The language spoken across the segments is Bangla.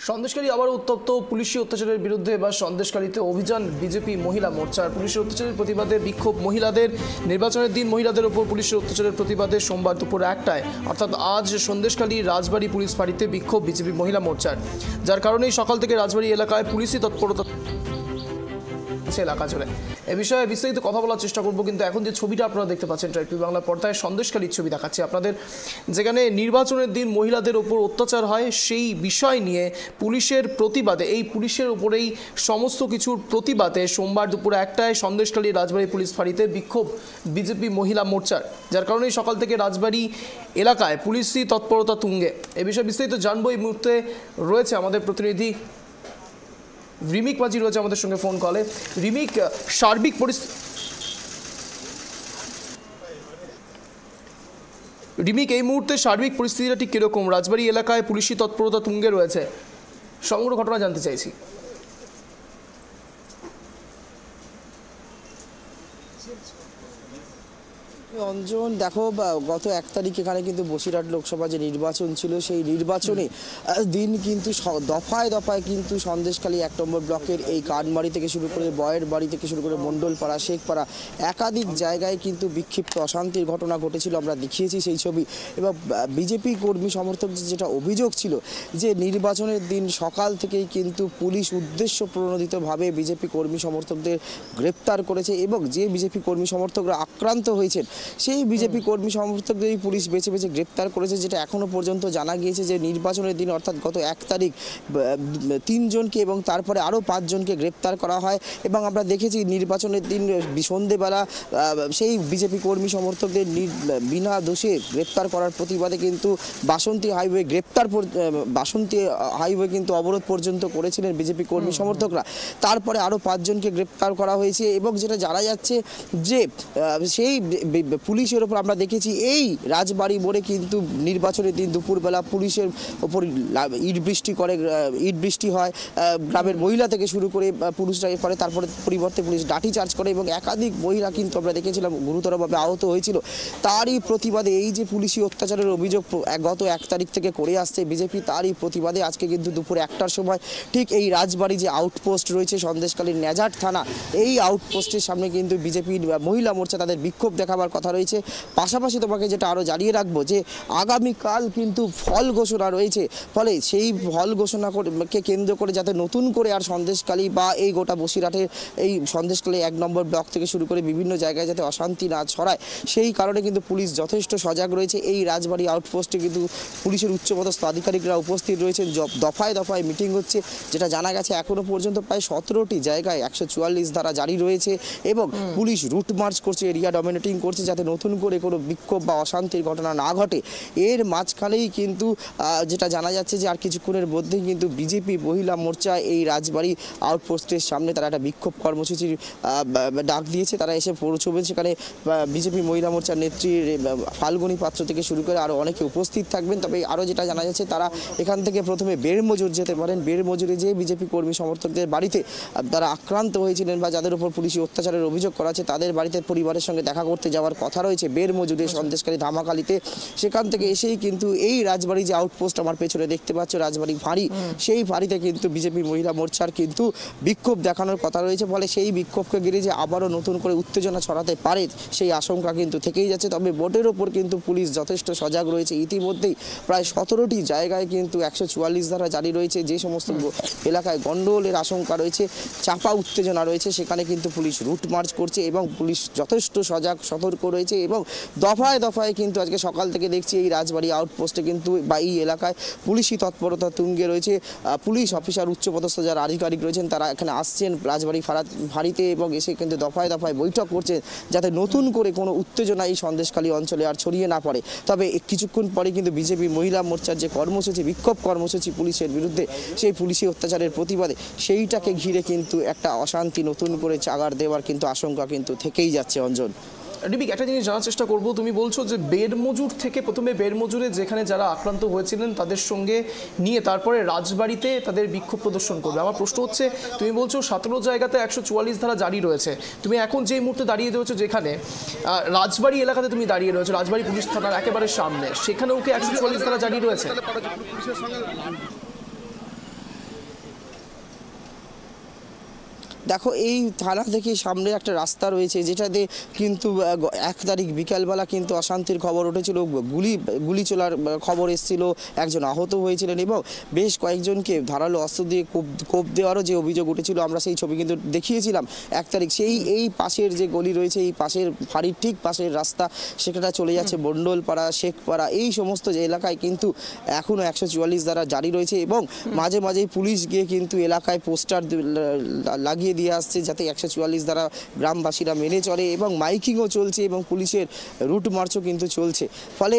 সন্দেশখালী আবারও উত্তপ্ত পুলিশি অত্যাচারের বিরুদ্ধে বা সন্দেশখালীতে অভিযান বিজেপি মহিলা মোর্চার। পুলিশের অত্যাচারের প্রতিবাদে বিক্ষোভ মহিলাদের। নির্বাচনের দিন মহিলাদের উপর পুলিশের অত্যাচারের প্রতিবাদে সোমবার দুপুর 1টায় অর্থাৎ আজ সন্দেশখালী রাজবাড়ী পুলিশ ফাঁড়িতে বিক্ষোভ বিজেপি মহিলা মোর্চার, যার কারণেই সকাল থেকে রাজবাড়ী এলাকায় পুলিশি তৎপরতা এলাকা জুড়ে। এ বিষয়ে বিস্তারিত কথা বলার চেষ্টা করব, কিন্তু এখন যে ছবিটা আপনারা দেখতে পাচ্ছেন ট্রাইব টিভি বাংলা পর্দায় সন্দেশখালীর ছবি দেখাচ্ছি আপনাদের, যেখানে নির্বাচনের দিন মহিলাদের ওপর অত্যাচার হয় সেই বিষয় নিয়ে পুলিশের প্রতিবাদে, এই পুলিশের উপরেই সমস্ত কিছুর প্রতিবাদে সোমবার দুপুর 1টায় সন্দেশখালী রাজবাড়ী পুলিশ ফাঁড়িতে বিক্ষোভ বিজেপি মহিলা মোর্চার, যার কারণেই সকাল থেকে রাজবাড়ী এলাকায় পুলিশি তৎপরতা তুঙ্গে। এ বিষয়ে বিস্তারিত জানবো। এই মুহূর্তে রয়েছে আমাদের প্রতিনিধি রিমিক মাঝি রয়েছে আমাদের সঙ্গে ফোন কলে। রিমিক, সার্বিক এই মুহূর্তে সার্বিক পরিস্থিতিটা ঠিক কিরকম? রাজবাড়ী এলাকায় পুলিশি তৎপরতা তুঙ্গে রয়েছে, সমগ্র ঘটনা জানতে চাইছি। অঞ্জন, দেখো গত 1 তারিখ এখানে কিন্তু বসিরহাট লোকসভা যে নির্বাচন ছিল, সেই নির্বাচনে দিন কিন্তু দফায় দফায় কিন্তু সন্দেশখালী 1 নম্বর ব্লকের এই কানমারি থেকে শুরু করে বয়ের বাড়ি থেকে শুরু করে মণ্ডলপাড়া, শেখপাড়া একাধিক জায়গায় কিন্তু বিক্ষিপ্ত অশান্তির ঘটনা ঘটেছিল। আমরা দেখিয়েছি সেই ছবি। এবং বিজেপি কর্মী সমর্থকদের যেটা অভিযোগ ছিল যে নির্বাচনের দিন সকাল থেকেই কিন্তু পুলিশ উদ্দেশ্য প্রণোদিতভাবে বিজেপি কর্মী সমর্থকদের গ্রেপ্তার করেছে এবং যে বিজেপি কর্মী সমর্থকরা আক্রান্ত হয়েছেন সেই বিজেপি কর্মী সমর্থকদেরই পুলিশ বেছে বেছে গ্রেপ্তার করেছে। যেটা এখনও পর্যন্ত জানা গিয়েছে যে নির্বাচনের দিন অর্থাৎ গত 1 তারিখ 3 জনকে এবং তারপরে আরও 5 জনকে গ্রেপ্তার করা হয়। এবং আমরা দেখেছি নির্বাচনের দিন সন্ধ্যেবেলা সেই বিজেপি কর্মী সমর্থকদের বিনা দোষে গ্রেপ্তার করার প্রতিবাদে কিন্তু বাসন্তী হাইওয়ে কিন্তু অবরোধ পর্যন্ত করেছিলেন বিজেপি কর্মী সমর্থকরা। তারপরে আরও 5 জনকে গ্রেপ্তার করা হয়েছে এবং যেটা জানা যাচ্ছে যে সেই পুলিশের ওপর আমরা দেখেছি এই রাজবাড়ি মোড়ে কিন্তু নির্বাচনের দিন দুপুরবেলা পুলিশের ওপর ইট বৃষ্টি হয়। গ্রামের মহিলা থেকে শুরু করে পুলিশরা করে, তারপরে পরিবর্তে পুলিশ লাঠি চার্জ করে এবং একাধিক মহিলা কিন্তু আমরা দেখেছিলাম গুরুতরভাবে আহত হয়েছিল। তারই প্রতিবাদে এই যে পুলিশি অত্যাচারের অভিযোগ গত 1 তারিখ থেকে করে আসছে বিজেপি, তারই প্রতিবাদে আজকে কিন্তু দুপুর 1টার সময় ঠিক এই রাজবাড়ি যে আউটপোস্ট রয়েছে সন্দেশখালীর নেজাট থানা, এই আউটপোস্টের সামনে কিন্তু বিজেপির মহিলা মোর্চা তাদের বিক্ষোভ দেখাবার কথা রয়েছে। পাশাপাশি তোমাকে যেটা আরও জানিয়ে রাখবো যে আগামীকাল কিন্তু ফল ঘোষণা রয়েছে, ফলে সেই ফল ঘোষণাকে কেন্দ্র করে যাতে নতুন করে আর সন্দেশখালী বা এই গোটা বসিরহাটের এই সন্দেশখালী 1 নম্বর ব্লক থেকে শুরু করে বিভিন্ন জায়গায় যাতে অশান্তি না ছড়ায়, সেই কারণে কিন্তু পুলিশ যথেষ্ট সজাগ রয়েছে। এই রাজবাড়ী আউটপোস্টে কিন্তু পুলিশের উচ্চপদস্থ আধিকারিকরা উপস্থিত রয়েছেন। দফায় দফায় মিটিং হচ্ছে। যেটা জানা গেছে এখনও পর্যন্ত প্রায় 17টি জায়গায় 144 ধারা জারি রয়েছে এবং পুলিশ রুট মার্চ করছে, এরিয়া ডমিনেটিং করছে যাতে নতুন করে কোনো বিক্ষোভ বা অশান্তির ঘটনা না ঘটে। এর মাঝখানেই কিন্তু যেটা জানা যাচ্ছে যে আর কিছুক্ষণের মধ্যেই কিন্তু বিজেপি মহিলা মোর্চা এই রাজবাড়ী আউটপোস্টের সামনে তারা একটা বিক্ষোভ কর্মসূচির ডাক দিয়েছে। তারা এসে পৌঁছবে, সেখানে বিজেপি মহিলা মোর্চার নেত্রী ফাল্গুনী পাত্র থেকে শুরু করে আরও অনেকে উপস্থিত থাকবেন। তবে আরও যেটা জানা যাচ্ছে তারা এখান থেকে প্রথমে বেড়মজুর যেতে পারেন। বেড়মজুরে যে বিজেপি কর্মী সমর্থকদের বাড়িতে তারা আক্রান্ত হয়েছিলেন বা যাদের উপর পুলিশি অত্যাচারের অভিযোগ করা আছে তাদের বাড়িতে পরিবারের সঙ্গে দেখা করতে যাওয়ার কথা রয়েছে বেড়মজুরে সন্দেশখালী ধামাখালিতে। সেখান থেকে এসেই কিন্তু এই রাজবাড়ি যে আউটপোস্ট আমার পেছনে দেখতে পাচ্ছ রাজবাড়ি ফাঁড়ি, সেই ফাঁড়িতে কিন্তু বিজেপি মহিলা মোর্চার কিন্তু বিক্ষোভ দেখানোর কথা রয়েছে। ফলে সেই বিক্ষোভকে ঘিরে যে আবারও নতুন করে উত্তেজনা ছড়াতে পারে সেই আশঙ্কা কিন্তু থেকেই যাচ্ছে। তবে ভোটের ওপর কিন্তু পুলিশ যথেষ্ট সজাগ রয়েছে। ইতিমধ্যেই প্রায় 17টি জায়গায় কিন্তু 144 ধারা জারি রয়েছে। যে সমস্ত এলাকায় গণ্ডগোলের আশঙ্কা রয়েছে, চাপা উত্তেজনা রয়েছে, সেখানে কিন্তু পুলিশ রুট মার্চ করছে এবং পুলিশ যথেষ্ট সজাগ সতর্ক রয়েছে। এবং দফায় দফায় কিন্তু আজকে সকাল থেকে দেখছি এই রাজবাড়ী আউটপোস্টে কিন্তু বা এই এলাকায় পুলিশি তৎপরতা তুঙ্গে রয়েছে। পুলিশ অফিসার উচ্চপদস্থ যারা আধিকারিক রয়েছেন তারা এখানে আসছেন রাজবাড়ী ফাঁড়িতে এবং এসে কিন্তু দফায় দফায় বৈঠক করছেন যাতে নতুন করে কোনো উত্তেজনা এই সন্দেশখালী অঞ্চলে আর ছড়িয়ে না পড়ে। তবে কিছুক্ষণ পরে কিন্তু বিজেপি মহিলা মোর্চার যে কর্মসূচি, বিক্ষোভ কর্মসূচি পুলিশের বিরুদ্ধে, সেই পুলিশি অত্যাচারের প্রতিবাদে, সেইটাকে ঘিরে কিন্তু একটা অশান্তি নতুন করে চাগার দেওয়ার কিন্তু আশঙ্কা কিন্তু থেকেই যাচ্ছে। অঞ্জন, রিমিক, একটা জিনিস জানার চেষ্টা করব। তুমি বলছো যে বেড়মজুর থেকে প্রথমে বেড়মজুরে যেখানে যারা আক্রান্ত হয়েছিলেন তাদের সঙ্গে নিয়ে তারপরে রাজবাড়িতে তাদের বিক্ষোভ প্রদর্শন করবে। আমার প্রশ্ন হচ্ছে, তুমি বলছো 17 জায়গাতে 144 ধারা জারি রয়েছে, তুমি এখন যে মুহূর্তে দাঁড়িয়ে রয়েছো যেখানে রাজবাড়ি এলাকাতে তুমি দাঁড়িয়ে রয়েছো, রাজবাড়ি পুলিশ থানার একেবারে সামনে, সেখানেও কি 144 ধারা জারি রয়েছে? দেখো এই থানা থেকে সামনে একটা রাস্তা রয়েছে যেটাতে কিন্তু 1 তারিখ বিকালবেলা কিন্তু অশান্তির খবর উঠেছিল, গুলি চলার খবর এসেছিল, একজন আহত হয়েছিলেন এবং বেশ কয়েকজনকে ধারালো অস্ত্র দিয়ে কোপ দেওয়ারও যে অভিযোগ উঠেছিল আমরা সেই ছবি কিন্তু দেখিয়েছিলাম 1 তারিখ। এই পাশের যে গলি রয়েছে, এই পাশের ফাঁড়ির ঠিক পাশের রাস্তা, সেখানে চলে যাচ্ছে মণ্ডলপাড়া, শেখপাড়া, এই সমস্ত যে এলাকায় কিন্তু এখনও 144 ধারা জারি রয়েছে এবং মাঝে মাঝেই পুলিশ গিয়ে কিন্তু এলাকায় পোস্টার লাগিয়ে দিয়ে আসছে যাতে 144 ধারা গ্রামবাসীরা মেনে চলে এবং মাইকিংও চলছে এবং পুলিশের রুট মার্চও কিন্তু চলছে। ফলে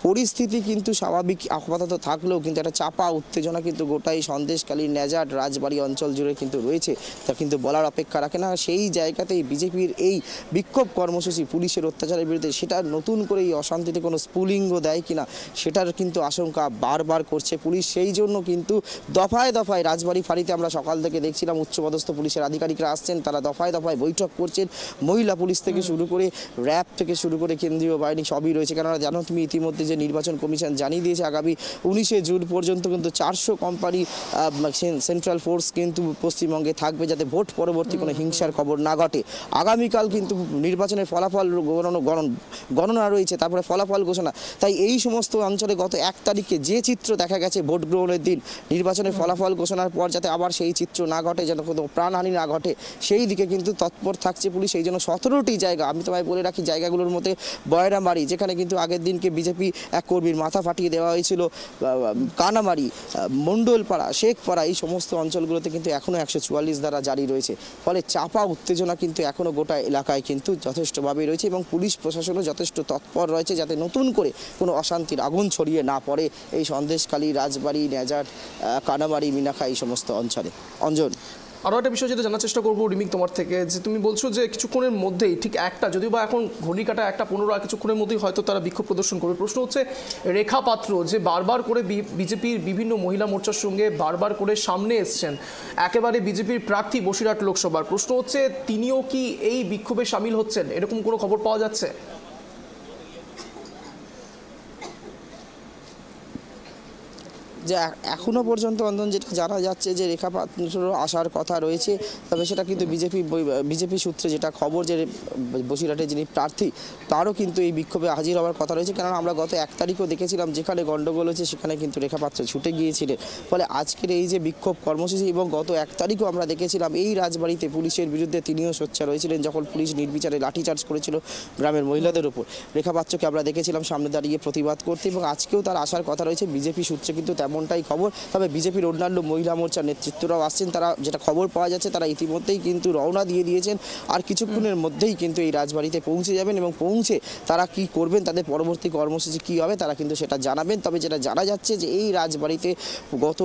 পরিস্থিতি কিন্তু স্বাভাবিক আপাতত থাকলেও কিন্তু একটা চাপা উত্তেজনা কিন্তু গোটাই সন্দেশখালী, নেজাট, রাজবাড়ী অঞ্চল জুড়ে কিন্তু রয়েছে, তা কিন্তু বলার অপেক্ষা রাখে না। সেই জায়গাতেই বিজেপির এই বিক্ষোভ কর্মসূচি পুলিশের অত্যাচারের বিরুদ্ধে, সেটা নতুন করে এই অশান্তিতে কোনো স্ফুলিঙ্গ দেয় কিনা সেটার কিন্তু আশঙ্কা বারবার করছে পুলিশ। সেই জন্য কিন্তু দফায় দফায় রাজবাড়ী ফাঁড়িতে আমরা সকাল থেকে দেখছিলাম উচ্চপদস্থ পুলিশের আধিকারিকরা আসছেন, তারা দফায় দফায় বৈঠক করছেন, মহিলা পুলিশ থেকে শুরু করে র্যাব থেকে শুরু করে কেন্দ্রীয় বাহিনী সবই রয়েছে। কেননা জানো তুমি ইতিমধ্যে যে নির্বাচন কমিশন জানিয়ে দিয়েছে আগামী 19শে জুন পর্যন্ত কিন্তু 400 কোম্পানি সেন্ট্রাল ফোর্স কিন্তু পশ্চিমবঙ্গে থাকবে যাতে ভোট পরবর্তী কোনো হিংসার খবর না ঘটে। আগামীকাল কিন্তু নির্বাচনের ফলাফল গণনা রয়েছে, তারপরে ফলাফল ঘোষণা। তাই এই সমস্ত অঞ্চলে গত 1 তারিখে যে চিত্র দেখা গেছে ভোট গ্রহণের দিন, নির্বাচনের ফলাফল ঘোষণার পর যাতে আবার সেই চিত্র না ঘটে, যেন কোনো প্রাণহানি না ঘটে, সেই দিকে কিন্তু তৎপর থাকছে পুলিশ। এই জন্য 17টি জায়গা, আমি তোমায় বলে রাখি জায়গাগুলোর মধ্যে বয়রামারি, যেখানে কিন্তু আগের দিনকে বিজেপি এক কর্মীর মাথা ফাটিয়ে দেওয়া হয়েছিল, কানামারি, মণ্ডলপাড়া, শেখপাড়া, এই সমস্ত অঞ্চলগুলোতে কিন্তু এখনও 144 ধারা জারি রয়েছে। ফলে চাপা উত্তেজনা কিন্তু এখনও গোটা এলাকায় কিন্তু যথেষ্টভাবে রয়েছে এবং পুলিশ প্রশাসনও যথেষ্ট তৎপর রয়েছে যাতে নতুন করে কোনো অশান্তির আগুন ছড়িয়ে না পড়ে এই সন্দেশখালী, রাজবাড়ী, নেজাট, কানামারি, মিনাখা, এই সমস্ত অঞ্চলে। অঞ্জন, আরও একটা বিষয় যেটা জানার চেষ্টা করবো রিমিক তোমার থেকে, যে তুমি বলছো যে কিছুক্ষণের মধ্যেই, ঠিক একটা, যদিও বা এখন ঘড়ি কাটা 1:15, আর কিছুক্ষণের মধ্যেই হয়তো তারা বিক্ষোভ প্রদর্শন করবে। প্রশ্ন হচ্ছে রেখা পাত্র যে বারবার করে বিজেপির বিভিন্ন মহিলা মোর্চার সঙ্গে বারবার করে সামনে এসছেন, একেবারে বিজেপির প্রার্থী বসিরহাট লোকসভার, প্রশ্ন হচ্ছে তিনিও কি এই বিক্ষোভে সামিল হচ্ছেন, এরকম কোনো খবর পাওয়া যাচ্ছে? যে এখনও পর্যন্ত অন্তত যেটা জানা যাচ্ছে যে রেখা পাত্র আসার কথা রয়েছে, তবে সেটা কিন্তু বিজেপি সূত্রে যেটা খবর যে বসিরহাটে যিনি প্রার্থী তারও কিন্তু এই বিক্ষোভে হাজির হওয়ার কথা রয়েছে। কারণ আমরা গত 1 তারিখও দেখেছিলাম যেখানে গণ্ডগোল হয়েছে সেখানে কিন্তু রেখা পাত্র ছুটে গিয়েছিলেন। ফলে আজকের এই যে বিক্ষোভ কর্মসূচি, এবং গত 1 তারিখও আমরা দেখেছিলাম এই রাজবাড়িতে পুলিশের বিরুদ্ধে তিনিও সোচ্চার হয়েছিলেন যখন পুলিশ নির্বিচারে লাঠিচার্জ করেছিল গ্রামের মহিলাদের উপর। রেখা পাত্রকে আমরা দেখেছিলাম সামনে দাঁড়িয়ে প্রতিবাদ করতে, এবং আজকেও তার আসার কথা রয়েছে। বিজেপি সূত্রে কিন্তু এমনটাই খবর। তবে বিজেপির অন্যান্য মহিলা মোর্চার নেতৃত্বরাও আসছেন, তারা যেটা খবর পাওয়া যাচ্ছে তারা ইতিমধ্যেই কিন্তু রওনা দিয়ে দিয়েছেন, আর কিছুক্ষণের মধ্যেই কিন্তু এই রাজবাড়িতে পৌঁছে যাবেন এবং পৌঁছে তারা কি করবেন, তাদের পরবর্তী কর্মসূচি কী হবে তারা কিন্তু সেটা জানাবেন। তবে যেটা জানা যাচ্ছে যে এই রাজবাড়িতে গত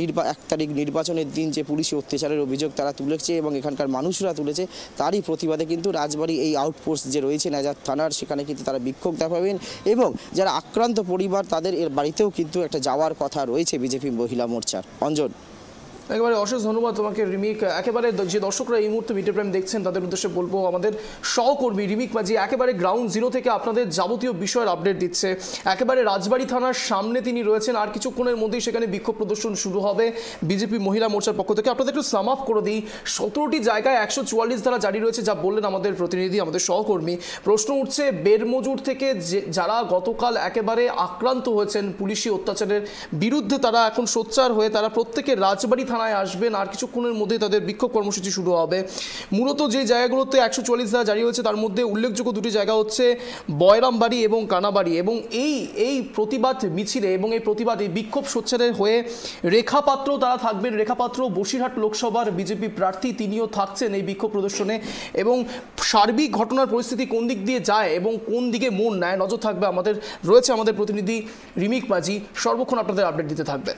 1 তারিখ নির্বাচনের দিন যে পুলিশি অত্যাচারের অভিযোগ তারা তুলেছে এবং এখানকার মানুষরা তুলেছে, তারই প্রতিবাদে কিন্তু রাজবাড়ি এই আউটপোস্ট যে রয়েছে নেজাট থানার, সেখানে কিন্তু তারা বিক্ষোভ দেখাবেন এবং যারা আক্রান্ত পরিবার তাদের এর বাড়িতেও কিন্তু একটা যাওয়ার কথা রয়েছে বিজেপি মহিলা মোর্চার। অঞ্জন, একেবারে অশেষ ধন্যবাদ তোমাকে রিমিক। একেবারে যে দর্শকরা এই মুহূর্তে মিডিয়া প্রাইম দেখছেন তাদের উদ্দেশ্যে বলবো, আমাদের সহকর্মী রিমিক মাঝি একেবারে গ্রাউন্ড জিরো থেকে আপনাদের যাবতীয় বিষয়ের আপডেট দিচ্ছে। একেবারে রাজবাড়ী থানার সামনে তিনি রয়েছেন, আর কিছুক্ষণের মধ্যেই সেখানে বিক্ষোভ প্রদর্শন শুরু হবে বিজেপি মহিলা মোর্চার পক্ষ থেকে। আপনাদের একটু সাম আপ করে দিই, 17টি জায়গায় 144 ধারা জারি রয়েছে যা বললেন আমাদের প্রতিনিধি, আমাদের সহকর্মী। প্রশ্ন উঠছে বেরমজুর থেকে যারা গতকাল একেবারে আক্রান্ত হয়েছেন পুলিশি অত্যাচারের বিরুদ্ধে, তারা এখন সোচ্চার হয়ে তারা প্রত্যেকে রাজবাড়ী থানায় আসবেন, আর কিছুক্ষণের মধ্যেই তাদের বিক্ষোভ কর্মসূচি শুরু হবে। মূলত যে জায়গাগুলোতে 144 ধারা জারি হয়েছে তার মধ্যে উল্লেখযোগ্য 2টি জায়গা হচ্ছে বয়রামবাড়ি এবং কানাবাড়ি, এবং এই প্রতিবাদ মিছিলে এবং এই প্রতিবাদ এই বিক্ষোভ সোচ্চারের হয়ে রেখা পাত্র তারা থাকবেন। রেখা পাত্র বসিরহাট লোকসভার বিজেপি প্রার্থী, তিনিও থাকছেন এই বিক্ষোভ প্রদর্শনে, এবং সার্বিক ঘটনার পরিস্থিতি কোন দিক দিয়ে যায় এবং কোন দিকে মন নেয় নজর থাকবে আমাদের, রয়েছে আমাদের প্রতিনিধি রিমিক মাঝি, সর্বক্ষণ আপনাদের আপডেট দিতে থাকবে।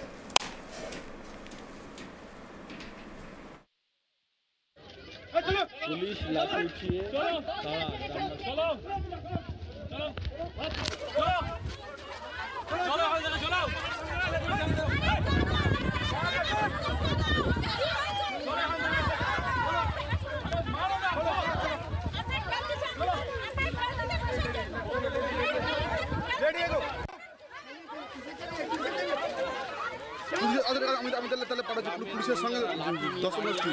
পুলিশ লাঠি উঠিয়ে আমি আমি তাহলে পাঠাচ্ছি পুলিশের সঙ্গে ধস্তাধস্তি,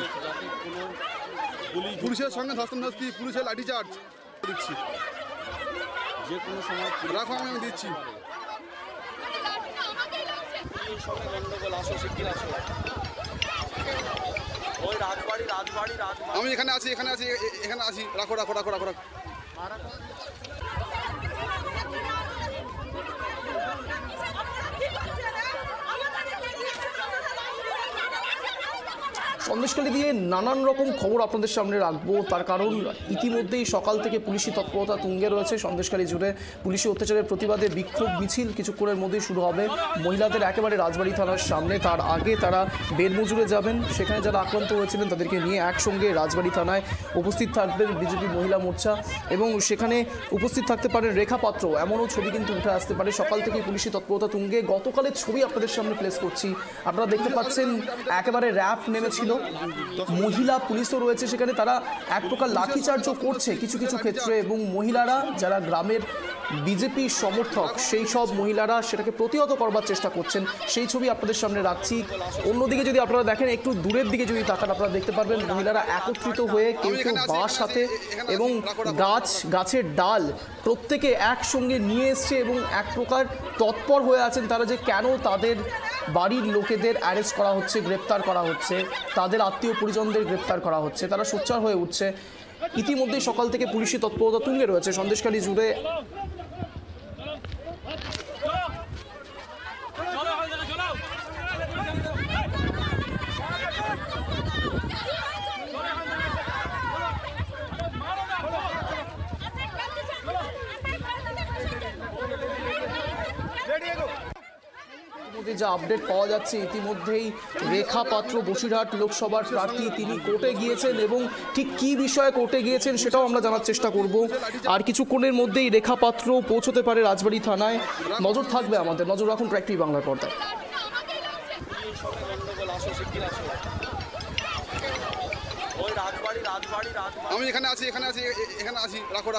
পুলিশের সঙ্গে ধস্তাধস্তি, পুলিশের লাঠিচার্জ দিচ্ছি, যে কোনো সময় রাখো আমি দিচ্ছি। গন্ডগোল, আসো শিগগির আসো। ওই রাজবাড়ি। আমি এখানে আছি, রাখো। সন্দেশখালী দিয়ে নানান রকম খবর আপনাদের সামনে রাখবো, তার কারণ ইতিমধ্যেই সকাল থেকে পুলিশি তৎপরতা তুঙ্গে রয়েছে। সন্দেশখালী জুড়ে পুলিশি অত্যাচারের প্রতিবাদে বিক্ষোভ মিছিল কিছুক্ষণের মধ্যেই শুরু হবে মহিলাদের একেবারে রাজবাড়ি থানার সামনে। তার আগে তারা বেলমজুরে যাবেন, সেখানে যারা আক্রান্ত হয়েছিলেন তাদেরকে নিয়ে একসঙ্গে রাজবাড়ি থানায় উপস্থিত থাকবেন বিজেপি মহিলা মোর্চা, এবং সেখানে উপস্থিত থাকতে পারেন রেখা পাত্র। এমনও ছবি কিন্তু উঠে আসতে পারে। সকাল থেকে পুলিশি তৎপরতা তুঙ্গে। গতকালের ছবি আপনাদের সামনে প্লেস করছি। আপনারা দেখতে পাচ্ছেন একেবারে র্যাপ নেমেছিল, মহিলা পুলিশও রয়েছে সেখানে। তারা এক প্রকার লাঠিচার্জও করছে কিছু কিছু ক্ষেত্রে, এবং মহিলারা যারা গ্রামের বিজেপি সমর্থক সেই সব মহিলারা সেটাকে প্রতিহত করবার চেষ্টা করছেন, সেই ছবি আপনাদের সামনে রাখছি। অন্যদিকে যদি আপনারা দেখেন, একটু দূরের দিকে যদি তাকান, আপনারা দেখতে পারবেন মহিলারা একত্রিত হয়ে কেউ কেউ বাঁশ হাতে এবং গাছের ডাল প্রত্যেকে একসঙ্গে নিয়ে এসছে, এবং এক প্রকার তৎপর হয়ে আছেন তারা যে কেন তাদের বাড়ির লোকেদের অ্যারেস্ট করা হচ্ছে, গ্রেপ্তার করা হচ্ছে, তাদের আত্মীয় পরিজনদের গ্রেপ্তার করা হচ্ছে। তারা সোচ্চার হয়ে উঠছে। ইতিমধ্যেই সকাল থেকে পুলিশি তৎপরতা তুঙ্গে রয়েছে সন্দেশখালী জুড়ে। যা আপডেট পাওয়া যাচ্ছে, ইতিমধ্যেই রেখা পাত্র বসিরহাট লোকসভার প্রার্থী, তিনি কোর্টে গিয়েছেন, এবং ঠিক কী বিষয়ে কোর্টে গিয়েছেন সেটাও আমরা জানার চেষ্টা করব। আর কিছুক্ষণের মধ্যেই রেখা পাত্র পৌঁছতে পারে রাজবাড়ি থানায়। নজর থাকবে আমাদের, নজর রাখুন ট্র্যাক টিভি বাংলার পর্দায়। আমি এখানে আছি, রাখো।